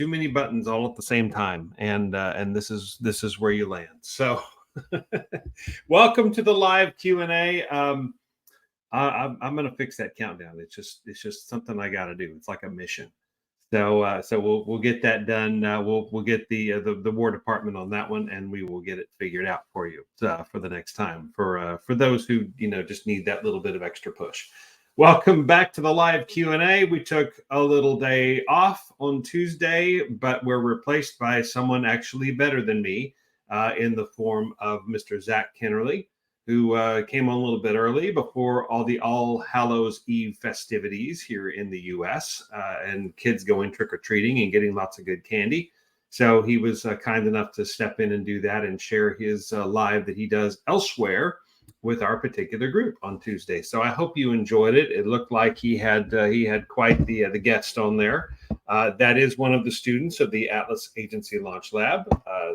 too many buttons all at the same time, and this is where you land. So, welcome to the live Q&A. I'm going to fix that countdown. It's just something I got to do. It's like a mission. So we'll get that done. We'll get the War Department on that one, and we will get it figured out for you for the next time. For those who just need that little bit of extra push. Welcome back to the live Q&A. We took a little day off on Tuesday, but we're replaced by someone actually better than me in the form of Mr. Zach Kennerly, who came on a little bit early before all the All Hallows Eve festivities here in the U.S. And kids going trick-or-treating and getting lots of good candy. So he was kind enough to step in and do that and share his live that he does elsewhere with our particular group on Tuesday. So I hope you enjoyed it. It looked like he had quite the guest on there. That is one of the students of the Atlas Agency Launch Lab.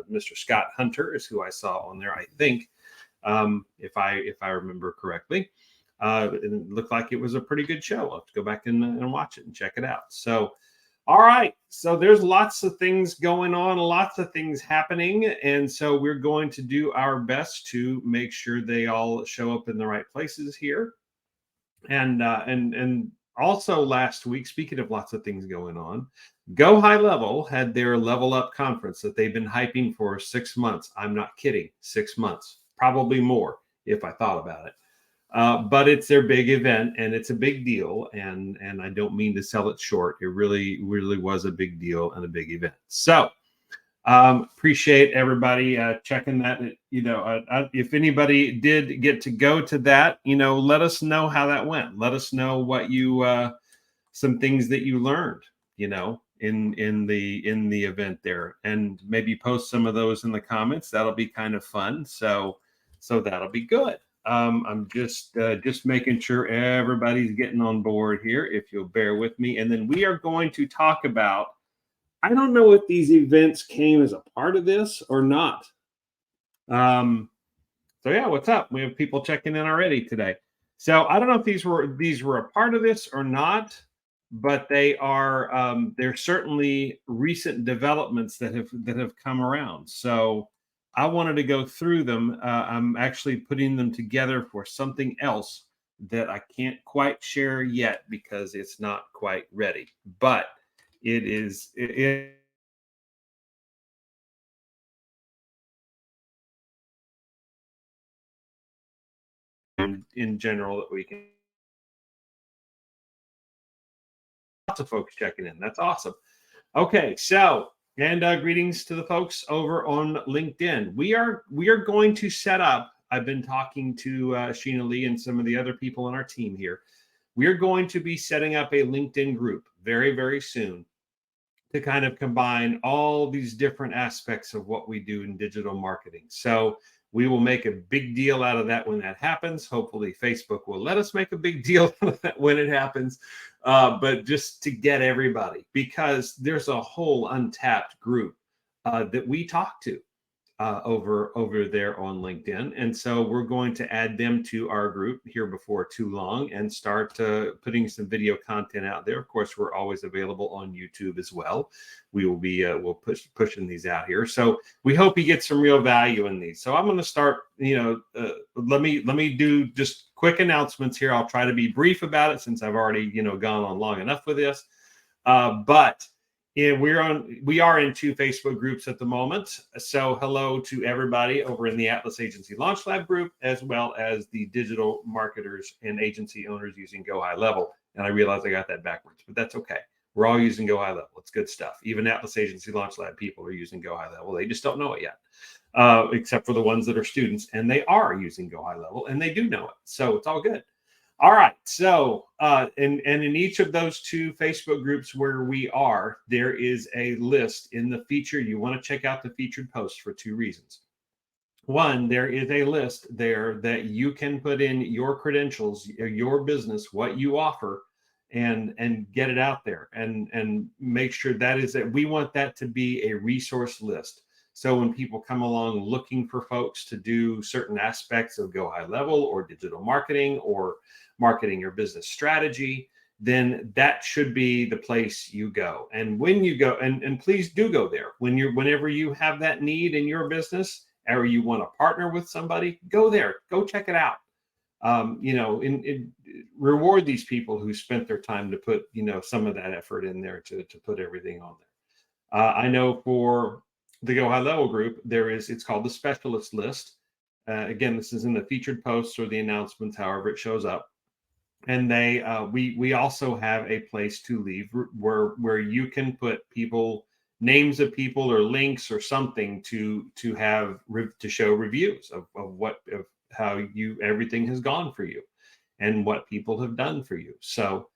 Mr. Scott Hunter is who I saw on there, I think. If I remember correctly, it looked like it was a pretty good show. I'll have to go back and watch it and check it out. So, all right. So there's lots of things going on, lots of things happening. And so we're going to do our best to make sure they all show up in the right places here. And also last week, speaking of lots of things going on, GoHighLevel had their Level Up conference that they've been hyping for 6 months. I'm not kidding. 6 months. Probably more if I thought about it. But it's their big event, and it's a big deal. And I don't mean to sell it short. It really, really was a big deal and a big event. So appreciate everybody checking that. If anybody did get to go to that, let us know how that went. Let us know what you some things that you learned, in the event there, and maybe post some of those in the comments. That'll be kind of fun. So that'll be good. I'm just making sure everybody's getting on board here, if you'll bear with me. And then we are going to talk about, I don't know if these events came as a part of this or not. So yeah, what's up? We have people checking in already today. So I don't know if these were a part of this or not, but they are they're certainly recent developments that have come around. So I wanted to go through them. I'm actually putting them together for something else that I can't quite share yet because it's not quite ready. But it is in general that we can. Lots of folks checking in. That's awesome. Okay, so. And greetings to the folks over on LinkedIn. We are going to set up. I've been talking to Sheena Lee and some of the other people on our team here. We are going to be setting up a LinkedIn group very, very soon to kind of combine all these different aspects of what we do in digital marketing. So we will make a big deal out of that when that happens. Hopefully, Facebook will let us make a big deal out of that when it happens. But just to get everybody, because there's a whole untapped group that we talk to over there on LinkedIn. And so we're going to add them to our group here before too long and start putting some video content out there. Of course, we're always available on YouTube as well. We will be pushing these out here. So we hope you get some real value in these. So I'm going to start, let me do just quick announcements here. I'll try to be brief about it since I've already, gone on long enough with this. But we are in 2 Facebook groups at the moment. So hello to everybody over in the Atlas Agency Launch Lab group, as well as the digital marketers and agency owners using GoHighLevel. And I realize I got that backwards, but that's okay. We're all using GoHighLevel. It's good stuff. Even Atlas Agency Launch Lab people are using GoHighLevel. They just don't know it yet, except for the ones that are students, and they are using GoHighLevel, and they do know it. So it's all good. All right. So, and in each of those 2 Facebook groups where we are, there is a list in the feature. You want to check out the featured post for 2 reasons. One, there is a list there that you can put in your credentials, your business, what you offer, and get it out there and make sure that we want that to be a resource list. So when people come along looking for folks to do certain aspects of GoHighLevel or digital marketing or marketing your business strategy, then that should be the place you go. And when you go, and please do go there whenever you have that need in your business, or you want to partner with somebody, go there, go check it out. Reward these people who spent their time to put, some of that effort in there to put everything on there. I know for the Go High Level group, it's called the specialist list. Again, this is in the featured posts or the announcements, however it shows up. And we also have a place to leave where you can put names of people or links or something to show reviews of how everything has gone for you and what people have done for you. So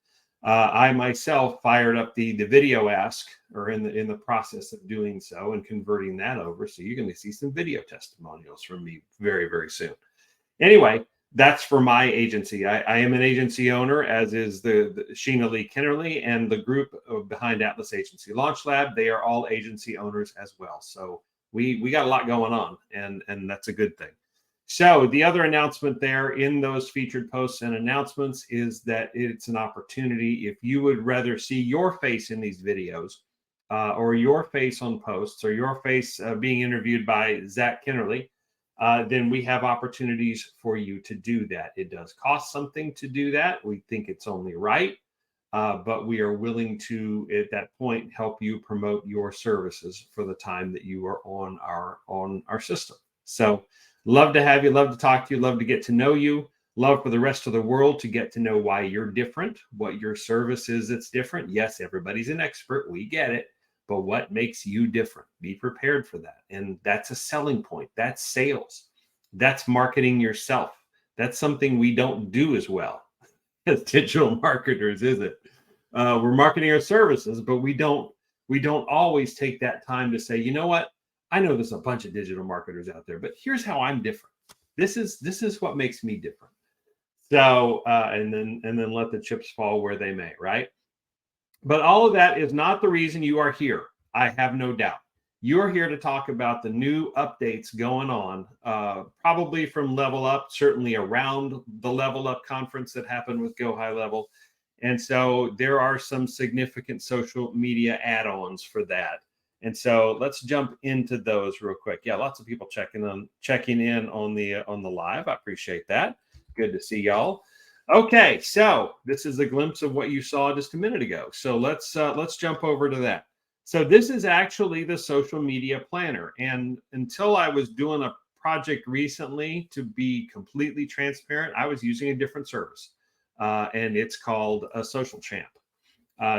I myself fired up the video ask, or in the process of doing so and converting that over. So you're going to see some video testimonials from me very, very soon. Anyway, that's for my agency. I am an agency owner, as is the Sheena Lee Kennerly and the group behind Atlas Agency Launch Lab. They are all agency owners as well. So we got a lot going on, and that's a good thing. So the other announcement there in those featured posts and announcements is that it's an opportunity. If you would rather see your face in these videos, or your face on posts, or your face being interviewed by Zach Kennerly, then we have opportunities for you to do that. It does cost something to do that. We think it's only right, but we are willing to, at that point, help you promote your services for the time that you are on our system. So love to have you, love to talk to you, love to get to know you, love for the rest of the world to get to know why you're different, what your service is that's different. Yes, everybody's an expert. We get it. But what makes you different? Be prepared for that. And that's a selling point. That's sales. That's marketing yourself. That's something we don't do as well as digital marketers, is it? We're marketing our services, but we don't always take that time to say, you know what? I know there's a bunch of digital marketers out there, but here's how I'm different. This is what makes me different. So, and then let the chips fall where they may, right? But all of that is not the reason you are here. I have no doubt. You're here to talk about the new updates going on, probably from Level Up, certainly around the Level Up conference that happened with Go High Level. And so there are some significant social media add-ons for that. And so let's jump into those real quick. Yeah, lots of people checking in on the live. I appreciate that. Good to see y'all. Okay, so this is a glimpse of what you saw just a minute ago. So let's jump over to that. So this is actually the social media planner. And until I was doing a project recently, to be completely transparent, I was using a different service, and it's called a Social Champ.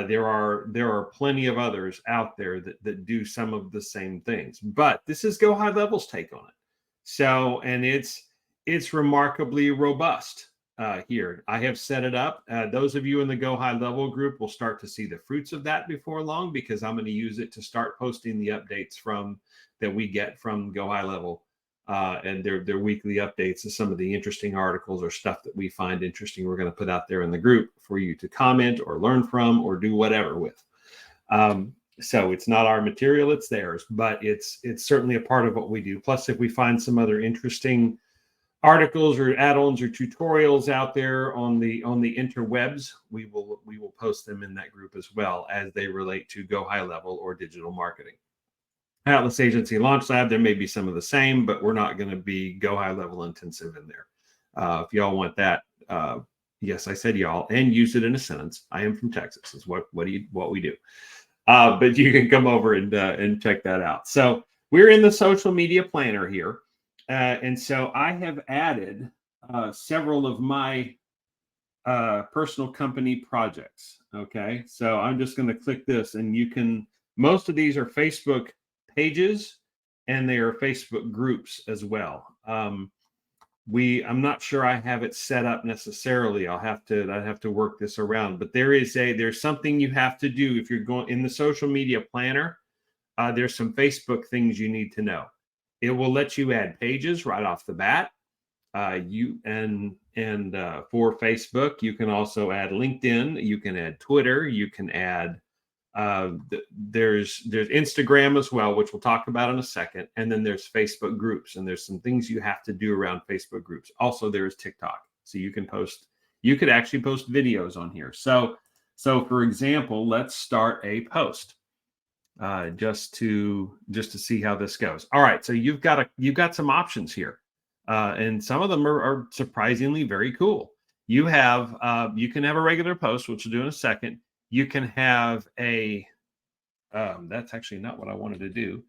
There are plenty of others out there that do some of the same things, but this is Go High Level's take on it. So, and it's remarkably robust. Here, I have set it up. Those of you in the Go High Level group will start to see the fruits of that before long, because I'm going to use it to start posting the updates that we get from Go High Level, and their weekly updates of some of the interesting articles or stuff that we find interesting. We're going to put out there in the group for you to comment or learn from or do whatever with. So it's not our material, it's theirs, but it's certainly a part of what we do. Plus, if we find some other interesting articles or add-ons or tutorials out there on the interwebs, we will post them in that group as well, as they relate to Go High Level or digital marketing. Atlas Agency Launch Lab, there may be some of the same, but we're not going to be Go High Level intensive in there. If y'all want that, yes, I said y'all, and use it in a sentence. I am from Texas, is what we do. But you can come over and check that out. So we're in the social media planner here. And so I have added several of my personal company projects. Okay, so I'm just going to click this, and most of these are Facebook pages, and they are Facebook groups as well. I'm not sure I have it set up necessarily. I'd have to work this around, but there's something you have to do if you're going in the social media planner. There's some Facebook things you need to know. It will let you add pages right off the bat. For Facebook, you can also add LinkedIn. You can add Twitter. You can add there's Instagram as well, which we'll talk about in a second. And then there's Facebook groups, and there's some things you have to do around Facebook groups. Also, there is TikTok, so you could actually post videos on here. So So for example, let's start a post just to see how this goes. All right, so you've got some options here, and some of them are surprisingly very cool. You can have a regular post, which we'll do in a second. You can have a that's actually not what I wanted to do.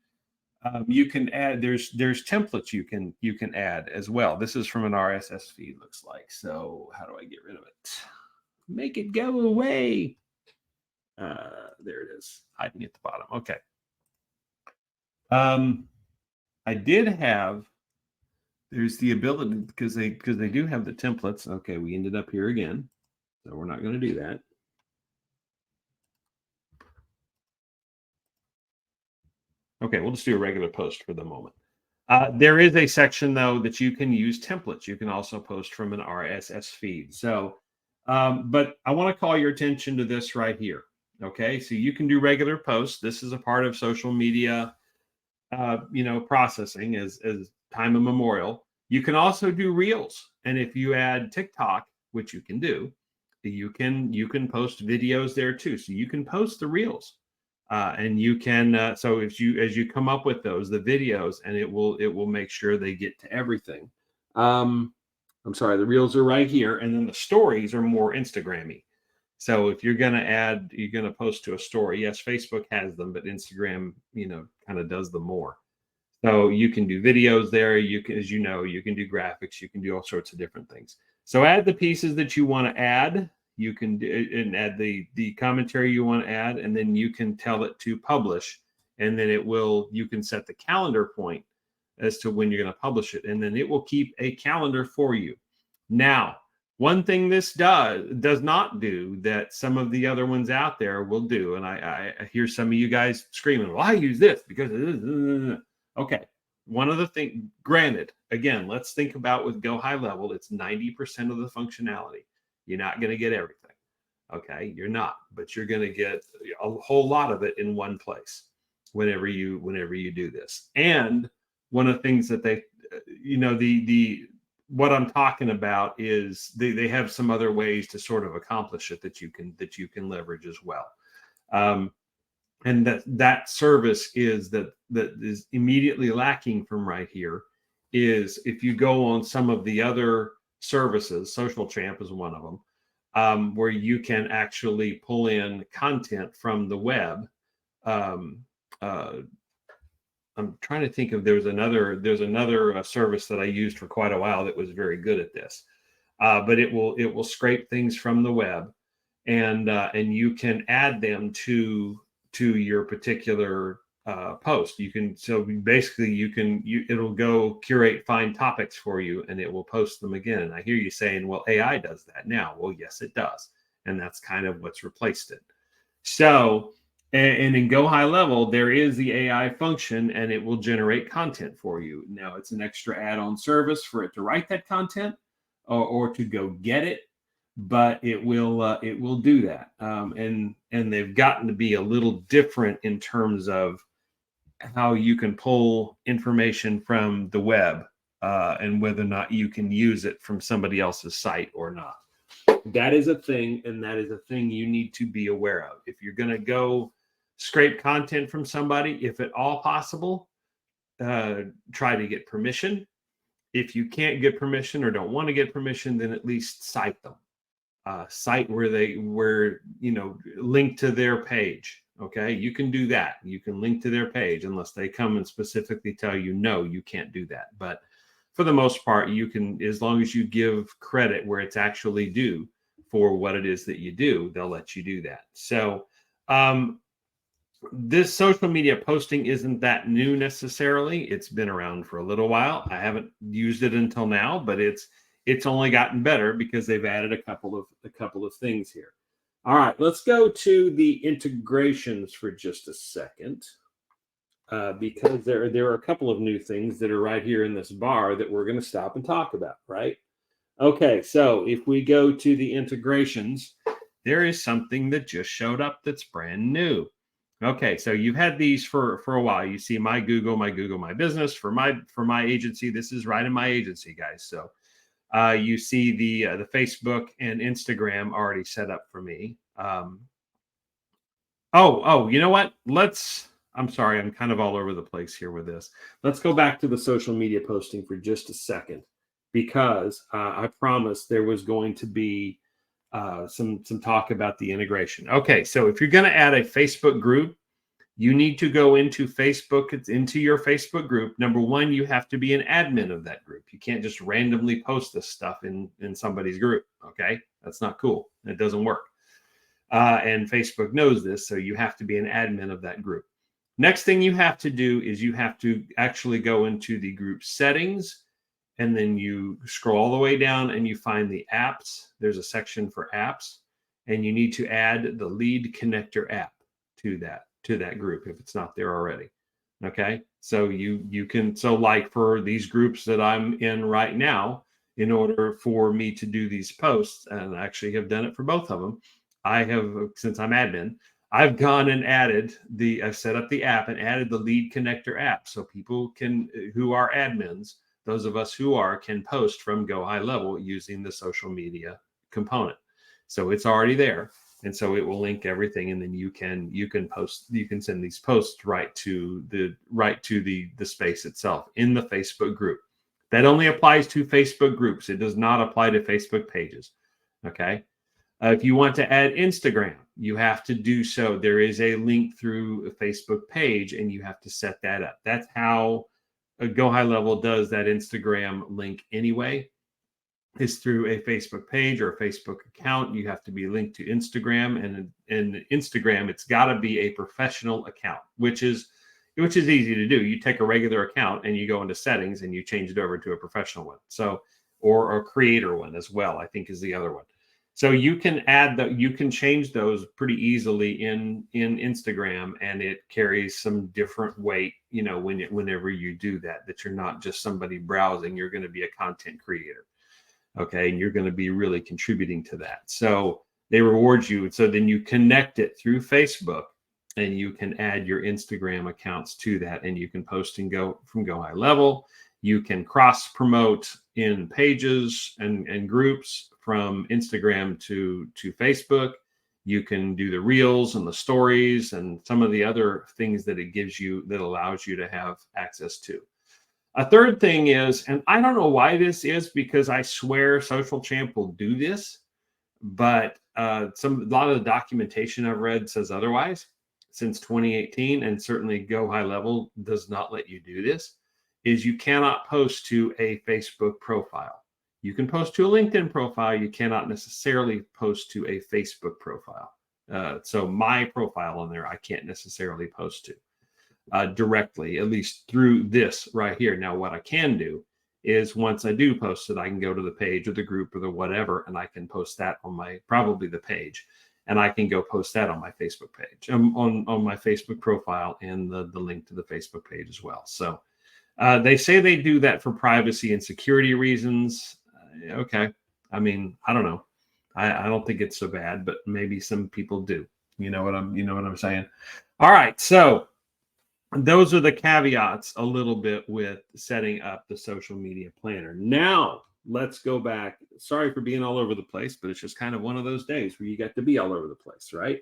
You can add there's templates you can add as well. This is from an RSS feed, looks like. So how do I get rid of it? Make it go away. There it is, hiding at the bottom. Okay. I did have. There's the ability because they do have the templates. Okay, we ended up here again, so we're not going to do that. Okay, we'll just do a regular post for the moment. There is a section though that you can use templates. You can also post from an RSS feed. So, but I want to call your attention to this right here. Okay, so you can do regular posts. This is a part of social media, processing as time immemorial. You can also do reels, and if you add TikTok, which you can do, you can post videos there too. So you can post the reels. And you can so as you come up with the videos, and it will make sure they get to everything. I'm sorry, the reels are right here, and then the stories are more Instagrammy. So if you're gonna post to a story, yes, Facebook has them, but Instagram kind of does them more. So you can do videos there. You can, as you know, you can do graphics. You can do all sorts of different things. So add the pieces that you want to add. You can do, and add the commentary you want to add, and then you can tell it to publish, and then you can set the calendar point as to when you're going to publish it, and then it will keep a calendar for you. Now, one thing this does not do that some of the other ones out there will do, and I hear some of you guys screaming, well, I use this because okay. One of the things, granted, again, let's think about with GoHighLevel, it's 90% of the functionality. You're not going to get everything. Okay, you're not, but you're going to get a whole lot of it in one place whenever you do this. And one of the things that they, what I'm talking about is they have some other ways to sort of accomplish it that you can leverage as well. And that service that is immediately lacking from right here is if you go on some of the other services, Social Champ is one of them, where you can actually pull in content from the web. I'm trying to think of there's another service that I used for quite a while that was very good at this, but it will scrape things from the web, and you can add them to your particular post. It'll go curate, find topics for you, and it will post them again. And I hear you saying, well, AI does that now. Well, yes, it does. And that's kind of what's replaced it. So, and in GoHighLevel, there is the AI function, and it will generate content for you. Now, it's an extra add-on service for it to write that content or to go get it, but it will do that. And they've gotten to be a little different in terms of how you can pull information from the web, and whether or not you can use it from somebody else's site or not. That is a thing, and that is a thing you need to be aware of. If you're going to go scrape content from somebody, if at all possible, try to get permission. If you can't get permission or don't want to get permission, then at least cite them. Site where link to their page. Okay, you can do that. You can link to their page unless they come and specifically tell you no, you can't do that. But for the most part, you can, as long as you give credit where it's actually due for what it is that you do, they'll let you do that. So this social media posting isn't that new necessarily. It's been around for a little while. I haven't used it until now, but it's only gotten better because they've added a couple of things here. All right, let's go to the integrations for just a second, because there are a couple of new things that are right here in this bar that we're going to stop and talk about, right? Okay, so if we go to the integrations, there is something that just showed up that's brand new. Okay, so you've had these for a while. You see my Google, my business for my agency. This is right in my agency, guys. So you see the Facebook and Instagram already set up for me. You know what? I'm sorry, I'm kind of all over the place here with this. Let's go back to the social media posting for just a second, because I promised there was going to be some talk about the integration. Okay, so if you're going to add a Facebook group, you need to go into Facebook. It's into your Facebook group. Number one, you have to be an admin of that group. You can't just randomly post this stuff in somebody's group. Okay, that's not cool. It doesn't work. And Facebook knows this, so you have to be an admin of that group. Next thing you have to do is you have to actually go into the group settings, and then you scroll all the way down and you find the apps. There's a section for apps, and you need to add the lead connector app to that group if it's not there already. Okay, so you can, so like for these groups that I'm in right now, in order for me to do these posts, and I actually have done it for both of them, I have, since I'm admin, I've gone and I've set up the app and added the lead connector app, so people can, who are admins, those of us who are, can post from GoHighLevel using the social media component. So it's already there. And so it will link everything, and then you can post, you can send these posts right to the space itself in the Facebook group. That only applies to Facebook groups. It does not apply to Facebook pages. Okay. If you want to add Instagram, you have to do so. There is a link through a Facebook page, and you have to set that up. That's how GoHighLevel does that Instagram link anyway, is through a Facebook page or a Facebook account. You have to be linked to Instagram, and in Instagram, it's got to be a professional account, which is easy to do. You take a regular account and you go into settings and you change it over to a professional one. So, or a creator one as well, I think is the other one. So you can you can change those pretty easily in Instagram, and it carries some different weight, whenever you do that you're not just somebody browsing, you're going to be a content creator. Okay. And you're going to be really contributing to that. So they reward you. So then you connect it through Facebook, and you can add your Instagram accounts to that, and you can post and go from GoHighLevel. You can cross promote in pages and groups from Instagram to Facebook. You can do the reels and the stories and some of the other things that it gives you, that allows you to have access to. A third thing is, and I don't know why this is, because I swear Social Champ will do this, but a lot of the documentation I've read says otherwise since 2018, and certainly GoHighLevel does not let you do this, is you cannot post to a Facebook profile. You can post to a LinkedIn profile. You cannot necessarily post to a Facebook profile. So my profile on there, I can't necessarily post to directly, at least through this right here. Now, what I can do is, once I do post it, I can go to the page or the group or the whatever, and I can post that on probably the page, and I can go post that on my Facebook page, on my Facebook profile, and the link to the Facebook page as well. So they say they do that for privacy and security reasons. Okay. I mean, I don't know. I don't think it's so bad, but maybe some people do. You know what I'm saying? All right. So those are the caveats a little bit with setting up the social media planner. Now let's go back. Sorry for being all over the place, but it's just kind of one of those days where you got to be all over the place, right?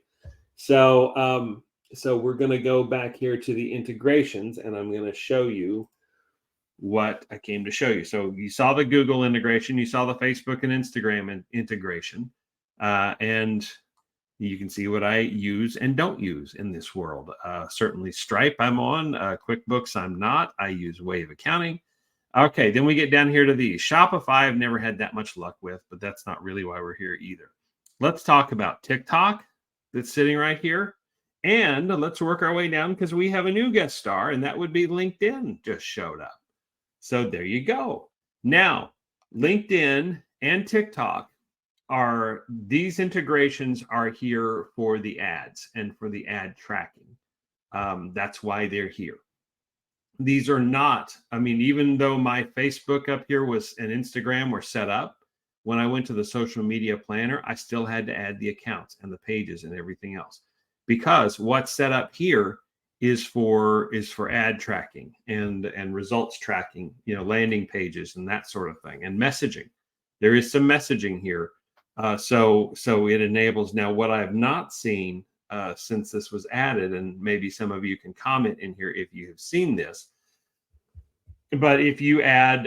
So, so we're going to go back here to the integrations, and I'm going to show you what I came to show you. So you saw the Google integration, you saw the Facebook and Instagram integration, and you can see what I use and don't use in this world. Certainly Stripe I'm on, QuickBooks I'm not. I use Wave Accounting. Okay, then we get down here to these. Shopify I've never had that much luck with, but that's not really why we're here either. Let's talk about TikTok that's sitting right here. And let's work our way down, because we have a new guest star, and that would be LinkedIn just showed up. So there you go. Now, LinkedIn and TikTok these integrations are here for the ads and for the ad tracking. That's why they're here. These are not, I mean, even though my Facebook up here and Instagram were set up, when I went to the social media planner, I still had to add the accounts and the pages and everything else, because what's set up here is for ad tracking and results tracking, landing pages and that sort of thing, and messaging. There is some messaging here So it enables. Now, what I have not seen since this was added, and maybe some of you can comment in here if you have seen this, but if you add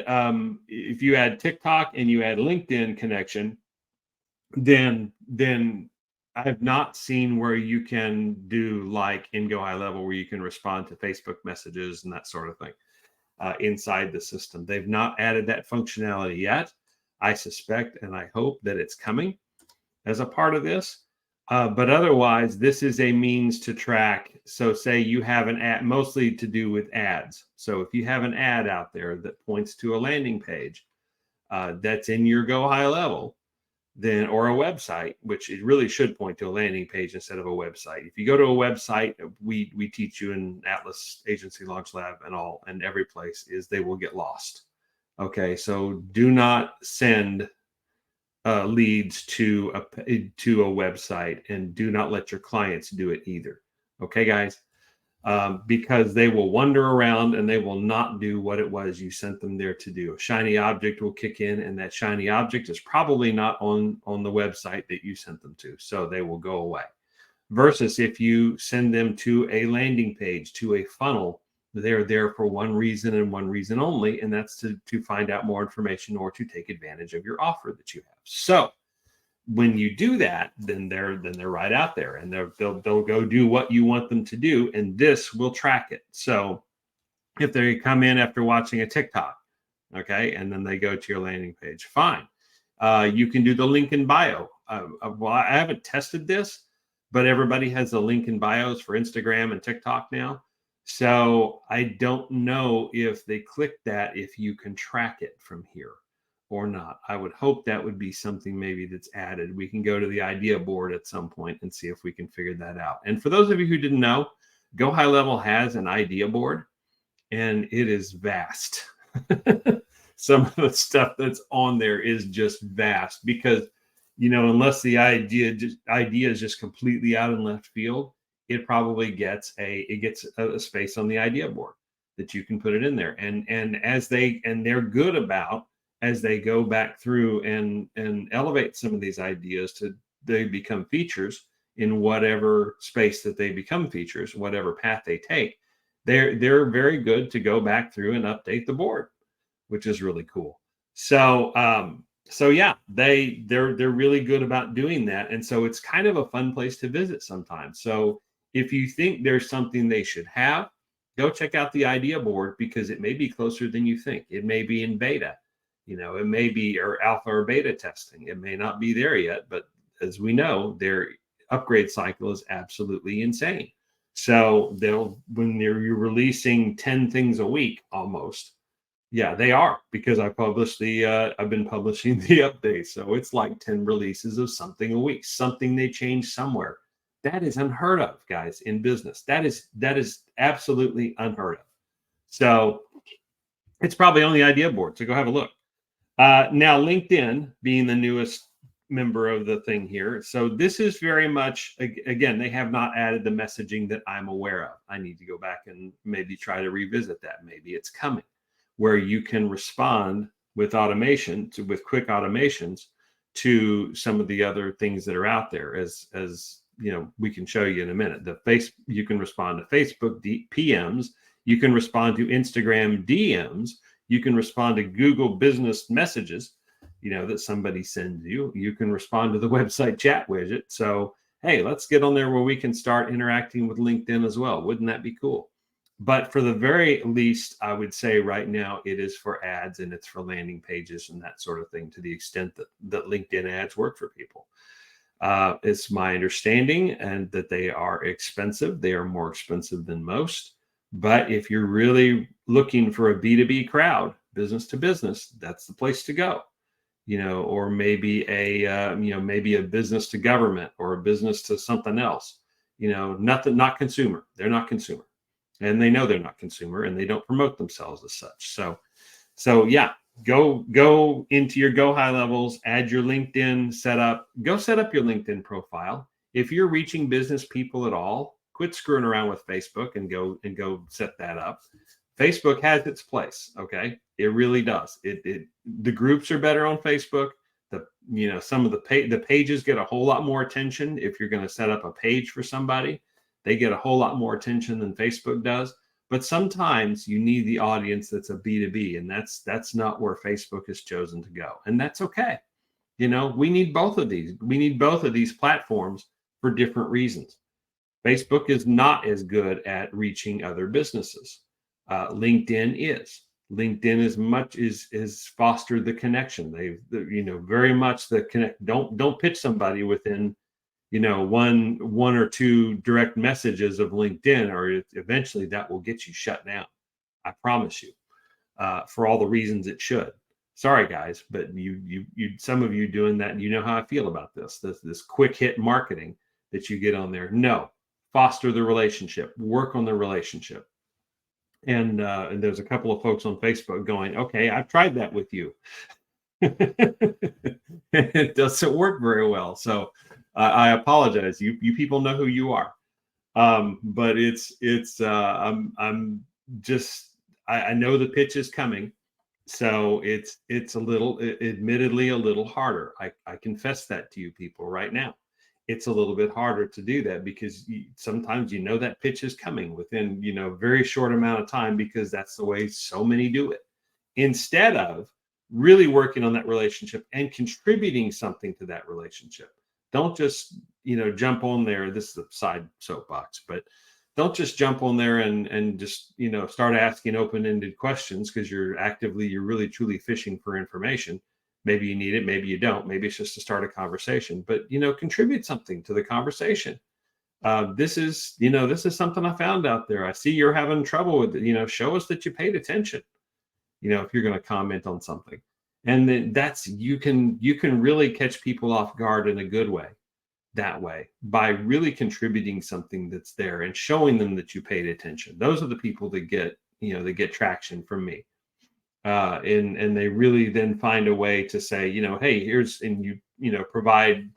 TikTok and you add LinkedIn connection, then I have not seen where you can do like in GoHighLevel where you can respond to Facebook messages and that sort of thing inside the system. They've not added that functionality yet. I suspect and I hope that it's coming as a part of this. But otherwise, this is a means to track. So say you have an ad, mostly to do with ads. So if you have an ad out there that points to a landing page that's in your GoHighLevel, then, or a website, which it really should point to a landing page instead of a website. If you go to a website, we teach you in Atlas Agency Launch Lab and every place is they will get lost. Okay, so do not send leads to a website, and do not let your clients do it either. Okay, guys, because they will wander around and they will not do what it was you sent them there to do. A shiny object will kick in, and that shiny object is probably not on the website that you sent them to, so they will go away. Versus if you send them to a landing page, to a funnel, they're there for one reason and one reason only, and that's to find out more information or to take advantage of your offer that you have. So when you do that, then they're right out there, and they'll go do what you want them to do, and this will track it. So if they come in after watching a TikTok, okay, and then they go to your landing page, fine. You can do the link in bio. Well, I haven't tested this, but everybody has the link in bios for Instagram and TikTok now. So I don't know if they click that, if you can track it from here or not. I would hope that would be something maybe that's added. We can go to the idea board at some point and see if we can figure that out. And for those of you who didn't know, GoHighLevel has an idea board, and it is vast. Some of the stuff that's on there is just vast because, unless the idea is just completely out in left field, it probably gets a space on the idea board that you can put it in there. And they're good about, as they go back through and elevate some of these ideas they become features in whatever space that they become features, whatever path they take. They're very good to go back through and update the board, which is really cool. So yeah, they're really good about doing that. And so it's kind of a fun place to visit sometimes. So if you think there's something they should have, go check out the idea board, because it may be closer than you think. It may be in beta, it may be or alpha or beta testing. It may not be there yet, but as we know, their upgrade cycle is absolutely insane. So when you're releasing 10 things a week almost. Yeah, they are, because I've been publishing the updates. So it's like 10 releases of something a week, something they change somewhere. That is unheard of, guys, in business. That is absolutely unheard of. So it's probably on the idea board. So go have a look. Now, LinkedIn being the newest member of the thing here. So this is very much, again, they have not added the messaging that I'm aware of. I need to go back and maybe try to revisit that. Maybe it's coming, where you can respond with automation with quick automations to some of the other things that are out there. As we can show you in a minute. You can respond to Facebook PMs. You can respond to Instagram DMs. You can respond to Google business messages, that somebody sends you. You can respond to the website chat widget. So, hey, let's get on there where we can start interacting with LinkedIn as well. Wouldn't that be cool? But for the very least, I would say right now it is for ads, and it's for landing pages and that sort of thing, to the extent that LinkedIn ads work for people. It's my understanding and that they are expensive. They are more expensive than most. But if you're really looking for a B2B crowd, business to business, that's the place to go. Or maybe maybe a business to government, or a business to something else. Not consumer. They're not consumer, and they know they're not consumer, and they don't promote themselves as such. So yeah. Go into your GoHighLevels, add your LinkedIn setup. Go set up your LinkedIn profile. If you're reaching business people at all, quit screwing around with Facebook and go set that up. Facebook has its place, okay? It really does. The groups are better on Facebook. some of the pages get a whole lot more attention. If you're going to set up a page for somebody, they get a whole lot more attention than Facebook does. But sometimes you need the audience that's a B2B, and that's not where Facebook has chosen to go. And that's okay. We need both of these. We need both of these platforms for different reasons. Facebook is not as good at reaching other businesses. LinkedIn is. LinkedIn is fostered the connection. They've very much the connect. Don't pitch somebody within one or two direct messages of LinkedIn, or eventually that will get you shut down. I promise you, for all the reasons it should. Sorry, guys, but you some of you doing that, you know how I feel about this quick hit marketing that you get on there. No, foster the relationship, work on the relationship. And there's a couple of folks on Facebook going, okay, I've tried that with you. It doesn't work very well. So I apologize. You people know who you are. But I know the pitch is coming. So it's admittedly a little harder. I confess that to you people right now. It's a little bit harder to do that because sometimes that pitch is coming within very short amount of time, because that's the way so many do it, instead of really working on that relationship and contributing something to that relationship. Don't just jump on there. This is a side soapbox, but don't just jump on there and just start asking open-ended questions, because you're really truly fishing for information. Maybe you need it, maybe you don't. Maybe it's just to start a conversation, but contribute something to the conversation. This is something I found out there. I see you're having trouble with it. Show us that you paid attention. If you're going to comment on something, and then you can really catch people off guard in a good way that way, by really contributing something that's there and showing them that you paid attention. Those are the people that get traction from me. And they really then find a way to say, hey, here's, and provide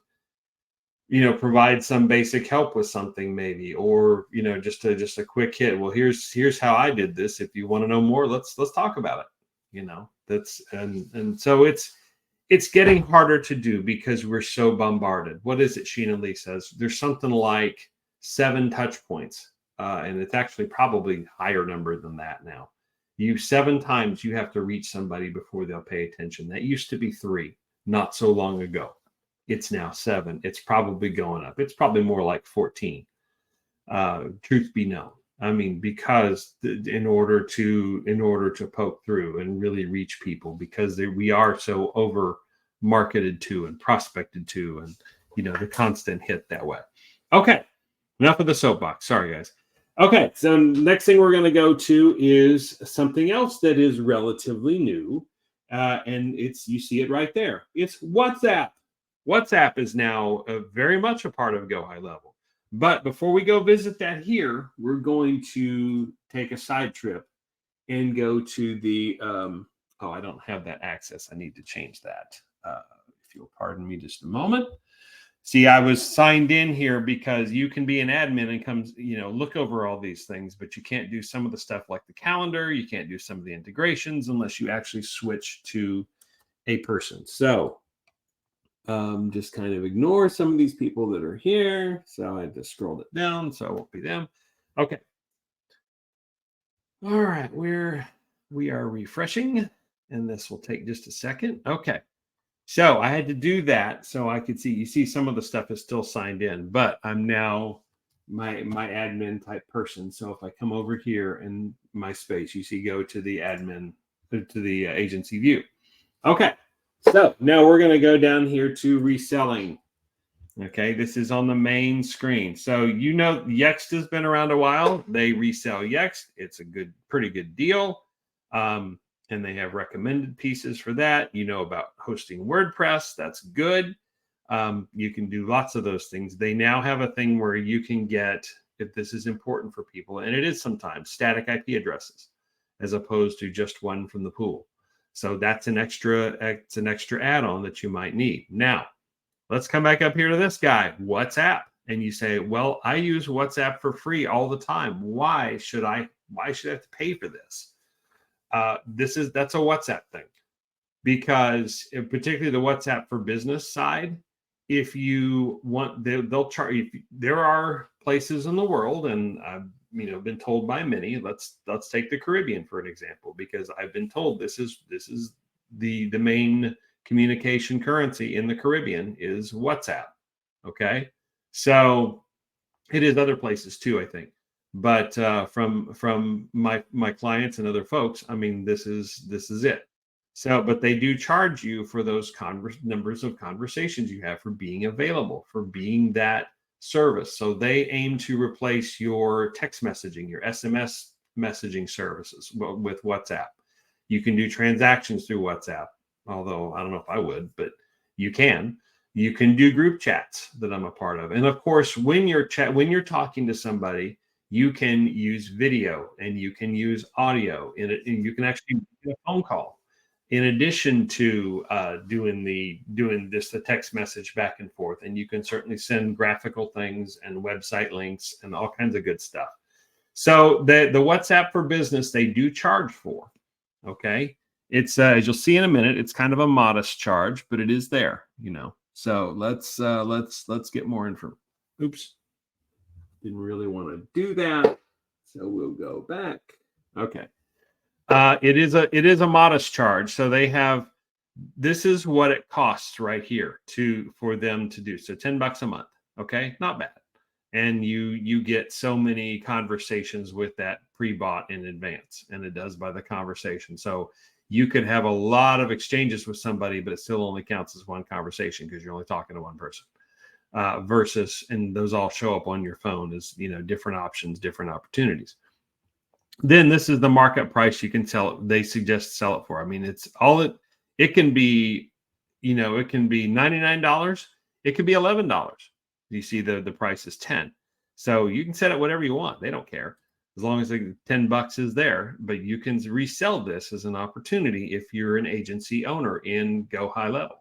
some basic help with something maybe, or, just a quick hit. Well, here's how I did this. If you want to know more, let's talk about it. And so it's getting harder to do because we're so bombarded. What is it? Sheena Lee says there's something like 7 touch points. And it's actually probably higher number than that now. 7 times you have to reach somebody before they'll pay attention. That used to be 3 not so long ago. It's now 7. It's probably going up. It's probably more like 14. Truth be known. I mean, because in order to poke through and really reach people, because we are so over marketed to and prospected to, and the constant hit that way. Okay, enough of the soapbox. Sorry, guys. Okay, so next thing we're going to go to is something else that is relatively new, and you see it right there. It's WhatsApp. WhatsApp is now very much a part of GoHighLevel. But before we go visit that here, we're going to take a side trip and go to the, I don't have that access. I need to change that. If you'll pardon me just a moment. See, I was signed in here because you can be an admin and look over all these things, but you can't do some of the stuff like the calendar. You can't do some of the integrations unless you actually switch to a person. So just kind of ignore some of these people that are here. So I just scrolled it down, so it won't be them. Okay. All right, we are refreshing, and this will take just a second. Okay. So I had to do that so I could see. You see, some of the stuff is still signed in, but I'm now my admin type person. So if I come over here in my space, you see, go to the admin, to the agency view. Okay. So now we're going to go down here to reselling. Okay, this is on the main screen. So Yext has been around a while. They resell Yext. It's a pretty good deal. And they have recommended pieces for that. About hosting WordPress. That's good. You can do lots of those things. They now have a thing where you can get, if this is important for people, and it is sometimes, static IP addresses, as opposed to just one from the pool. So that's an extra add-on that you might need. Now, let's come back up here to this guy, WhatsApp. And you say, well, I use WhatsApp for free all the time. Why should I have to pay for this? That's a WhatsApp thing. because particularly the WhatsApp for business side, if you want, they'll charge you. There are places in the world, and I've been told by many. Let's take the Caribbean for an example, because I've been told this is the main communication currency in the Caribbean is WhatsApp. Okay, so it is other places too, I think. But from my clients and other folks, I mean, this is it. So, but they do charge you for those numbers of conversations you have, for being available, for being that service. So they aim to replace your text messaging, your SMS messaging services with WhatsApp. You can do transactions through WhatsApp, although I don't know if I would, but you can. You can do group chats that I'm a part of. And of course, when you're talking to somebody, you can use video and you can use audio in it, and you can actually do a phone call in addition to doing the text message back and forth. And you can certainly send graphical things and website links and all kinds of good stuff. So the WhatsApp for business, they do charge for. Okay, it's as you'll see in a minute, it's kind of a modest charge, but it is there. So let's get more info. Oops, didn't really want to do that, so we'll go back. Okay. It is a modest charge. So this is what it costs right here for them to do. So $10 a month. Okay, not bad. And you get so many conversations with that pre-bought in advance, and it does by the conversation. So you could have a lot of exchanges with somebody, but it still only counts as one conversation because you're only talking to one person. Versus, and those all show up on your phone as different options, different opportunities. Then this is the markup price you can sell it. They suggest sell it for. I mean, it's all it can be. It can be $99. It could be $11. You see the price is 10. So you can set it whatever you want. They don't care as long as the $10 is there. But you can resell this as an opportunity if you're an agency owner in GoHighLevel.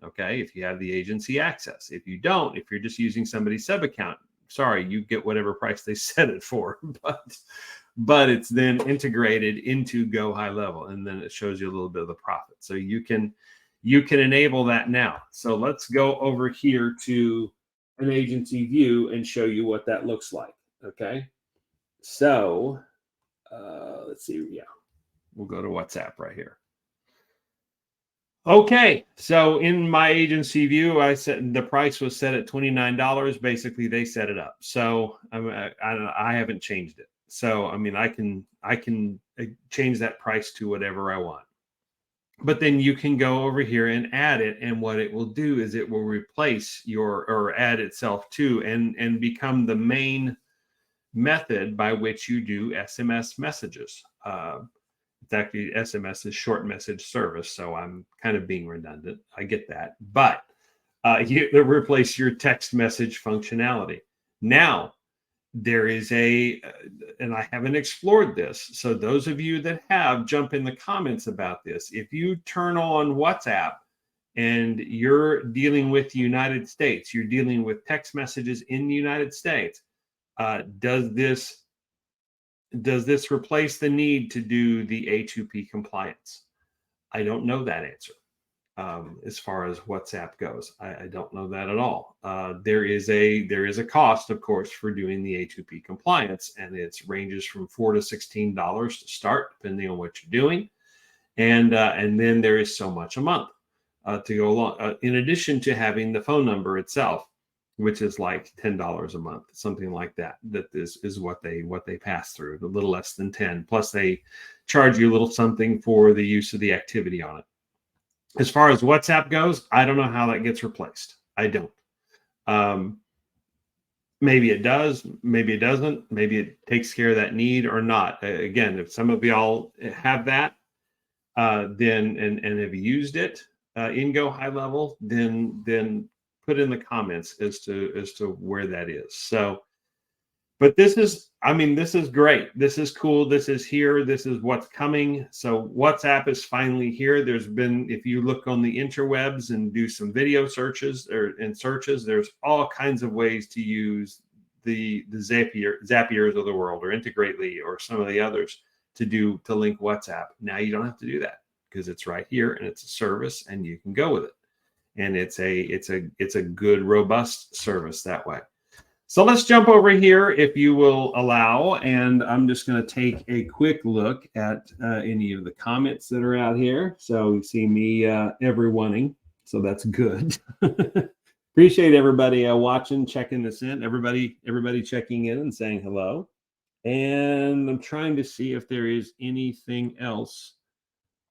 Okay, if you have the agency access. If you don't, if you're just using somebody's sub account, sorry, you get whatever price they set it for. But it's then integrated into GoHighLevel, and then it shows you a little bit of the profit. So you can enable that now. So let's go over here to an agency view and show you what that looks like. Okay, so let's see. Yeah, we'll go to WhatsApp right here. Okay, so in my agency view, I said the price was set at $29. Basically, they set it up. So I haven't changed it. So I mean, I can change that price to whatever I want. But then you can go over here and add it, and what it will do is it will replace or add itself to and become the main method by which you do SMS messages. It's actually SMS is short message service, so I'm kind of being redundant. I get that, but you replace your text message functionality. Now there is and I haven't explored this, so those of you that have, jump in the comments about this. If you turn on WhatsApp and you're dealing with the United States, you're dealing with text messages in the United States, does this replace the need to do the A2P compliance? I don't know that answer. As far as WhatsApp goes, I don't know that at all. There is a cost, of course, for doing the A2P compliance, and it ranges from $4 to $16 to start, depending on what you're doing, and then there is so much a month to go along. In addition to having the phone number itself, which is like $10 a month, something like that. That is what they pass through, a little less than 10. Plus, they charge you a little something for the use of the activity on it. As far as WhatsApp goes, I don't know how that gets replaced. I don't. Maybe it does, maybe it doesn't. Maybe it takes care of that need or not. Again, if some of y'all have that, then and have used it in GoHighLevel, then put in the comments as to where that is. So, but this is great. This is cool. This is here. This is what's coming. So WhatsApp is finally here. If you look on the interwebs and do some video searches there's all kinds of ways to use the Zapiers of the world, or Integrately, or some of the others to link WhatsApp. Now you don't have to do that. because it's right here and it's a service and you can go with it. And it's a good, robust service that way. So let's jump over here, if you will allow, and I'm just going to take a quick look at any of the comments that are out here. So you see me everyoneing, so that's good. Appreciate everybody watching, checking this in. Everybody checking in and saying hello. And I'm trying to see if there is anything else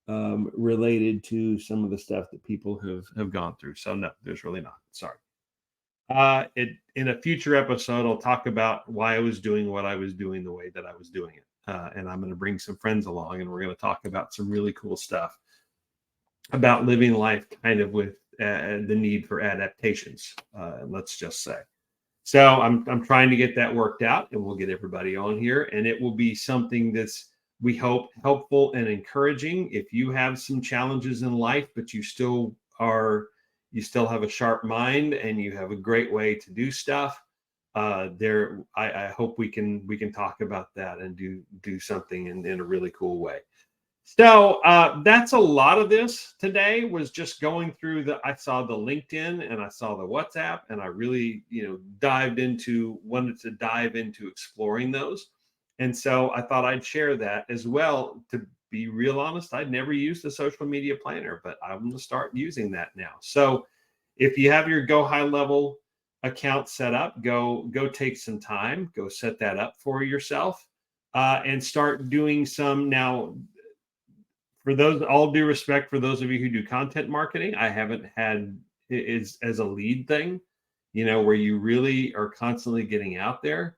related to some of the stuff that people have gone through. So no, there's really not. Sorry. In a future episode, I'll talk about why I was doing what I was doing the way that I was doing it. And I'm going to bring some friends along, and we're going to talk about some really cool stuff about living life kind of with the need for adaptations, let's just say. So I'm trying to get that worked out, and we'll get everybody on here, and it will be something that's, we hope, helpful and encouraging. If you have some challenges in life, but you still have a sharp mind and you have a great way to do stuff, I hope we can talk about that and do something in a really cool way. So that's a lot of this today, was just going through I saw the LinkedIn and I saw the WhatsApp, and I really, wanted to dive into exploring those. And so I thought I'd share that as well. To be real honest, I'd never used a social media planner, but I'm going to start using that now. So if you have your GoHighLevel account set up, go take some time, go set that up for yourself, and start doing some. Now, for those, all due respect for those of you who do content marketing, I haven't had it as a lead thing, where you really are constantly getting out there.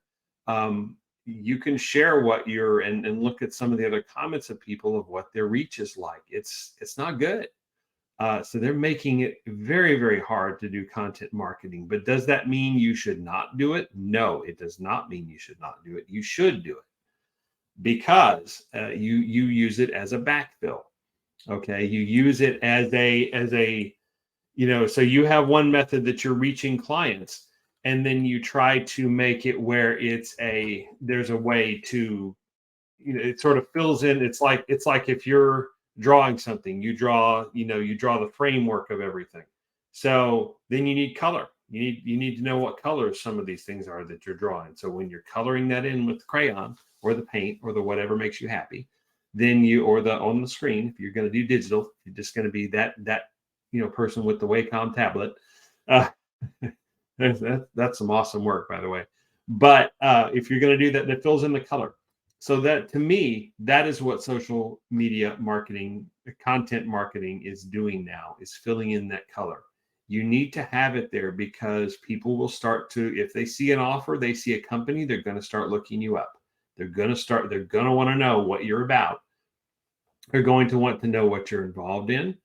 You can share what and look at some of the other comments of people of what their reach is like. It's not good. So they're making it very, very hard to do content marketing. But does that mean you should not do it? No, it does not mean you should not do it. You should do it, because you use it as a backfill. Okay, you use it as a so you have one method that you're reaching clients, and then you try to make it where there's a way to, it sort of fills in. It's like if you're drawing something, you draw the framework of everything. So then you need color. You need to know what colors some of these things are that you're drawing. So when you're coloring that in with the crayon or the paint or the whatever makes you happy, then on the screen, if you're going to do digital, you're just going to be that person with the Wacom tablet. That's some awesome work, by the way. But if you're going to do that, that fills in the color. So that, to me, that is what social media marketing, content marketing is doing now, is filling in that color. You need to have it there, because people will start to, if they see an offer, they see a company, they're going to start looking you up. They're going to want to know what you're about. They're going to want to know what you're involved in.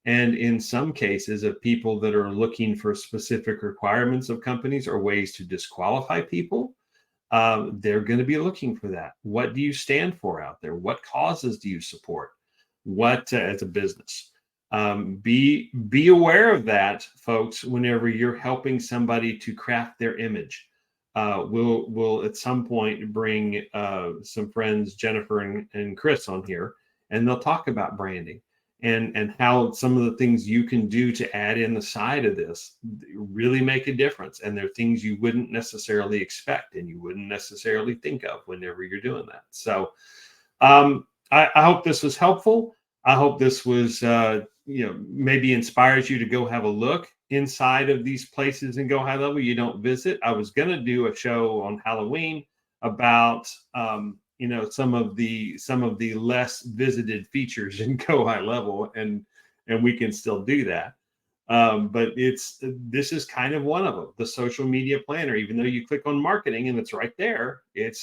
And in some cases, of people that are looking for specific requirements of companies or ways to disqualify people, they're going to be looking for that. What do you stand for out there? What causes do you support? What as a business? Be aware of that, folks. Whenever you're helping somebody to craft their image, we'll at some point bring some friends, Jennifer and Chris, on here, and they'll talk about branding and how some of the things you can do to add in the side of this really make a difference. And they're things you wouldn't necessarily expect and you wouldn't necessarily think of whenever you're doing that. So I hope this was helpful. I hope this was, maybe inspires you to go have a look inside of these places and GoHighLevel you don't visit. I was going to do a show on Halloween about, some of the less visited features in GoHighLevel, and we can still do that. But this is kind of one of them, the social media planner. Even though you click on marketing and it's right there, it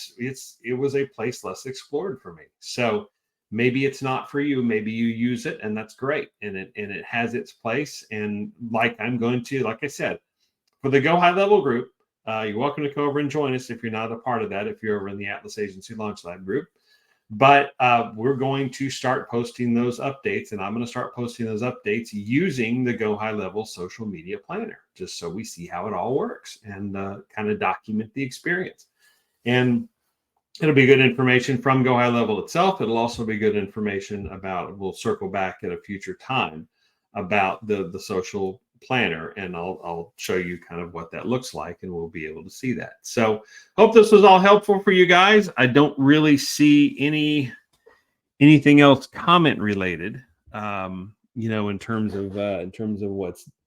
was a place less explored for me. So maybe it's not for you. Maybe you use it, and that's great, and it has its place. And like I said, for the GoHighLevel group, you're welcome to come over and join us if you're not a part of that, if you're over in the Atlas Agency Launch Lab group. But we're going to start posting those updates, and I'm going to start posting those updates using the GoHighLevel social media planner, just so we see how it all works and kind of document the experience. And It'll be good information from GoHighLevel itself. It'll also be good information about, we'll circle back at a future time about the social planner, and I'll show you kind of what that looks like, and we'll be able to see that. So hope this was all helpful for you guys. I don't really see anything else comment related, you know, in terms of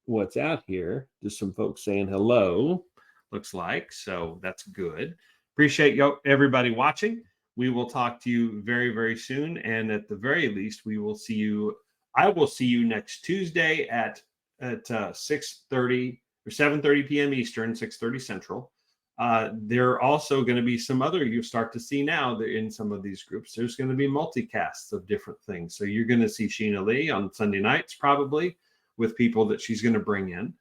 what's out here. Just some folks saying hello, looks like, so that's good. Appreciate everybody watching. We will talk to you very, very soon, and at the very least, we will see you. I will see you next Tuesday at 6:30 or 7:30 p.m. Eastern, 6:30 Central. There are also going to be some other, you start to see now that in some of these groups, there's going to be multicasts of different things. So you're going to see Sheena Lee on Sunday nights, probably with people that she's going to bring in.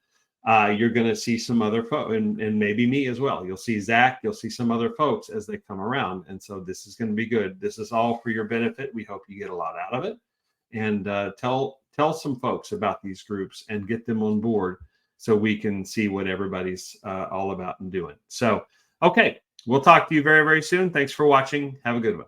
You're going to see some other folks, and maybe me as well. You'll see Zach, you'll see some other folks as they come around. And so this is going to be good. This is all for your benefit. We hope you get a lot out of it. And tell some folks about these groups and get them on board, so we can see what everybody's all about and doing. So, okay, we'll talk to you very, very soon. Thanks for watching. Have a good one.